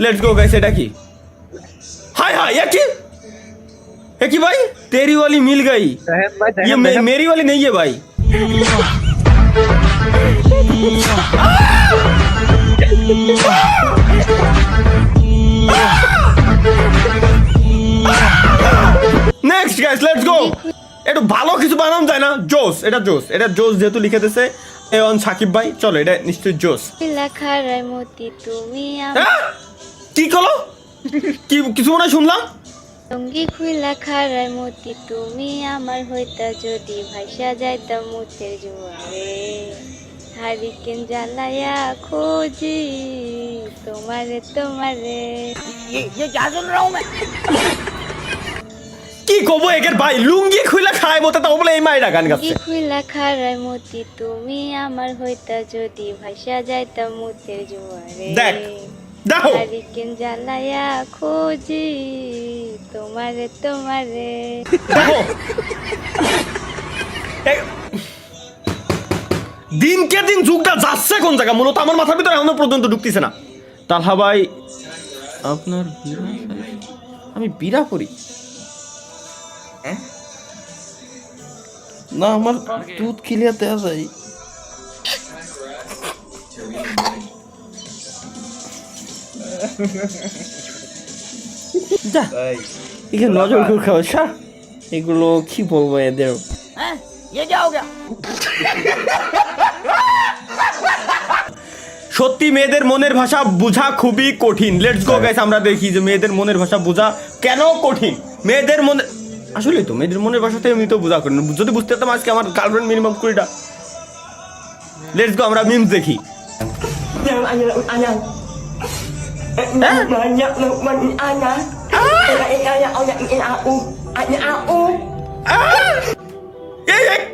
Let's go guys, এটা কি? हाय हाय ये की भाई? तेरी वाली मिल गई, ये मेरी वाली नहीं है भाई। Next guys, let's go. একটু ভালো কিছু বানানো যায় না? জোস, এটা জোস, এটা জোস যেহেতু লিখে দিয়েছে এওয়ান সাকিব ভাই, চলো এটা নিশ্চয়ই জোস। লেখারায় মতি তুমি কি কলো? কি কিছু মনে শুনলাম? সঙ্গী খুইলা খারায় মতি তুমি আমার হইতা যদি ভাইসা যাইতাম মুতের জোয়ারে, হারিকেন জ্বালায়া খোঁজি তোমারে তোমারে। কি কব একের ভাই, লুঙ্গি খুইলা খায় মতে তাও বলে এই মাইরা গান গাচ্ছে। খুইলা খারায় মতি তুমি আমার হইতা যদি ভাইসা যাইতাম মুতের জোয়ারে, দেখ দেখো হারিকেন জ্বালায়া খোঁজি তোমারে তোমারে। দেখো দিনকে দিন যুগটা যাচ্ছে কোন জায়গা, মূলত আমার মাথার ভিতরে এখনো পর্যন্ত ঢুকতেছে না। তালহা ভাই আপনার আমি বিরা করি না, আমার দুধ খিলিয়া দেওয়া যায়। যা এখানে নজর করে খাওয়া সা, এগুলো কি বলবো এদের। সত্যি মেয়েদের মনের ভাষা বোঝা খুবই কঠিন। লেটস গো গাইস, আমরা দেখি যে মেয়েদের মনের ভাষা বোঝা কেন কঠিন। মেয়েদের মনে আসলে তো মেয়েদের মনের ভাষাতে আমি তো বোঝা কঠিন, যদি বুঝতে পারতাম আজকে আমার গার্লফ্রেন্ড মিনিমাম 20টা। লেটস গো আমরা মিমস দেখি।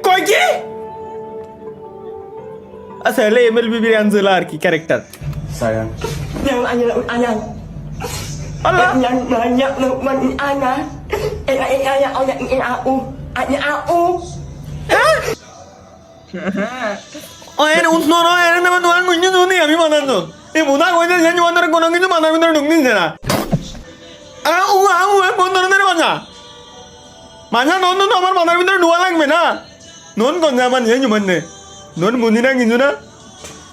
কয় কি? আচ্ছা হলে এমএলবি বিরিয়ানজুলা আর কি character. Sayang. Allah Oyen usno no oyen naman tuan kunyo suni kami manan to. Buta ko ito siya wonder ko nang ito manan ito nungnin siya na. Bondor na naman siya. Manya non আমার মাথার ভিতরে ঢোয়া লাগবে না। নন কোন জামান নিয়ে জুমান নে। নন বুঝি না কিছু না।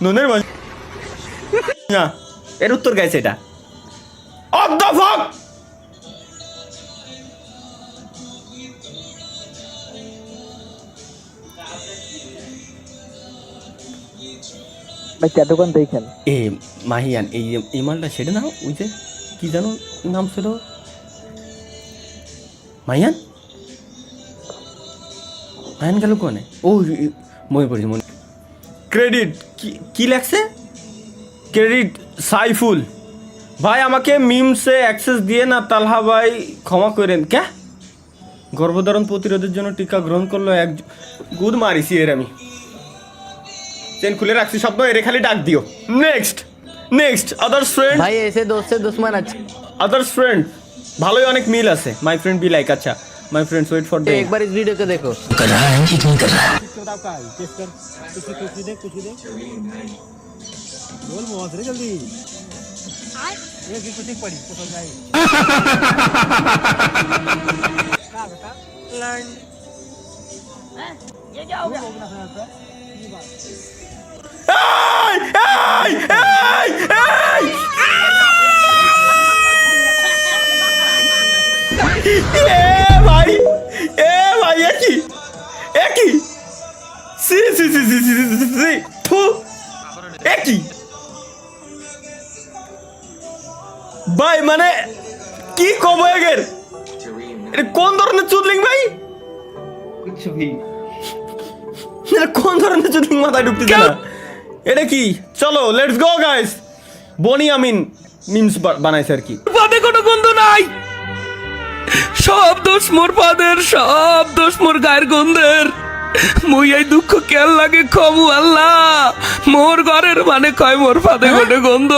ননের না এর উত্তর গাইছে এটা। What the fuck? ভাই চা দোকান দেখেন এ মাহিয়ান এই মালটা সেটা না, ওই যে কি জানো নাম ছিল মাহিয়ান মাহিয়ান গেল কোনে? ও মনে পড়েছে মনে। ক্রেডিট কি লেখছে? ক্রেডিট সাইফুল ভাই, আমাকে মিমসে অ্যাক্সেস দিয়ে না তালহা ভাই ক্ষমা করেন। ক্যা গর্ভধারণ প্রতিরোধের জন্য টিকা গ্রহণ করলো এক গুদ মারিছি এর আমি। চেন খুলে রাখছি শব্দ, এর খালি ডাক দিও। নেক্সট আদার্স ফ্রেন্ড ভাই এসে দোস্ত সে দুশ্মন আছে। আদার্স ফ্রেন্ড ভালোই অনেক মিল আছে। মাই ফ্রেন্ড বি লাইক, আচ্ছা মাই फ्रेंड्स वेट फॉर एक बार इस वीडियो को देखो। कर रहा है कि नहीं कर रहा है? बोल बहुत रे जल्दी ये की कुछ पड़ी तो समझ आई क्या बता लर्न ये क्या हो गया ভাই একই সি একই ভাই মানে কি কব এগের? এটা কোন ধরনের চুদলিং ভাই? এটা কোন ধরনের চুদলিং মাথায় ঢুকতেছে না? এটা কি? চলো let's go guys. Boni Amin memes বানাইছে আর কি। পাদে কোনো গন্ধ নাই, সব দোষ মোর পাদের, সব দোষ মোর গায়ের গন্ধের। মুই এই দুঃখ কেন লাগে কমু আল্লাহ, মোর ঘরের মানে কয় মোর পাদে গনে গন্ধ,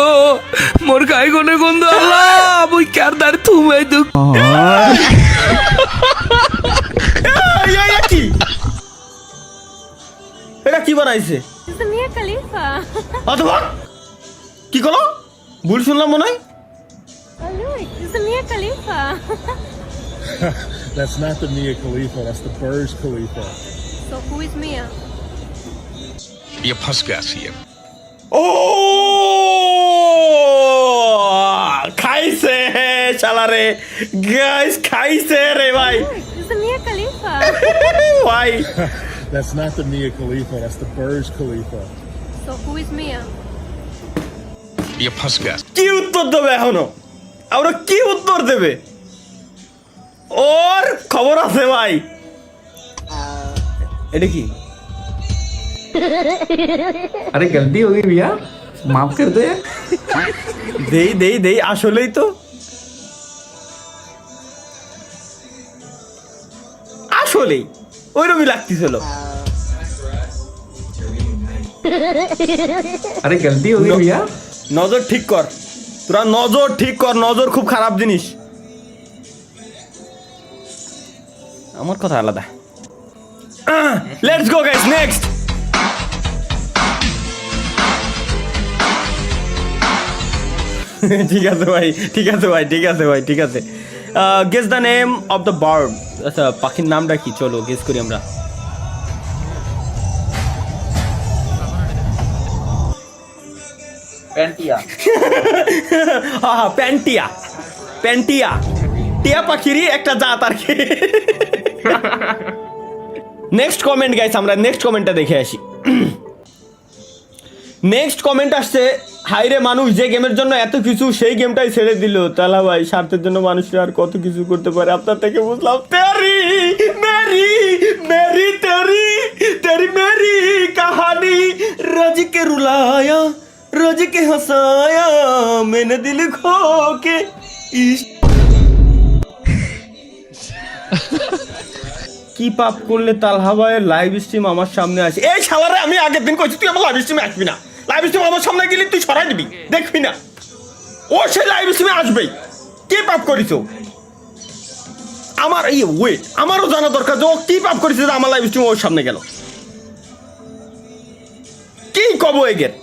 মোর গায়ে গনে গন্ধ আল্লাহ, মুই কার দার তুমি এই দুঃখ। কি এটা কি বানাইছে? মিয়া খলিফা অথবা কি করো? ভুল শুনলাম মনে হয়। the Mia Khalifa. That's not the Mia Khalifa. That's the Burj Khalifa. So who is Mia? ये फंस गया सीएम ও খাইছে শালা রে গাইস খাইছে রে ভাই It's the Mia Khalifa. ভাই That's not the Mia Khalifa. That's the Burj Khalifa. So who is Mia? ये फंस गया কি উত্তর দেবে এখনো আমরা কি উত্তর দেবে ওর খবর আছে ভাই এটা কি अरे गलती हो गई भैया माफ कर दो यार দেই আসলেই তো আসলেই ওইরকমই লাগতেছিল अरे गलती हो गई भैया নজর ঠিক কর তোরা নজর ঠিক কর নজর খুব খারাপ জিনিস আমার কথা আলাদা লেটস গো গাইস নেক্সট ঠিক আছে ভাই guess the name of the bird আচ্ছা পাখির নামটা কি চলো গেস করি আমরা প্যান্টিয়া টিয়া পাখিরই একটা জাত আর কি নেক্সট কমেন্ট গাইস আমরা নেক্সট কমেন্টটা দেখে আসি নেক্সট কমেন্ট আসছে হাইরে মানুষ যে গেমের জন্য এত কিছু সেই গেমটাই ছেড়ে দিল তালা ভাই স্বার্থের জন্য মানুষরা আর কত কিছু করতে পারে আপনার থেকে বুঝলাম তেরি মেরি মেরি তেরি তেরি মেরি কাহানি রজ কে রুলায়া রজ কে হসায়া मैंने दिल खो के কি পাপ করলে তালহা ভাইয়ের লাইভ স্ট্রিম আমার সামনে আসে এই শালারে আমি আগের দিন কইছি তুই আমার লাইভ স্ট্রিমে আসবি না লাইভ স্ট্রিম আমার সামনে গেলে তুই সরাই দিবি দেখবি না ও সেই লাইভ স্ট্রিমে আসবেই কি পাপ করিস আমার এই ওয়েট আমারও জানা দরকার যে ও কি পাপ করেছে যে আমার লাইভ স্ট্রিমে ওর সামনে গেল কি কব এগের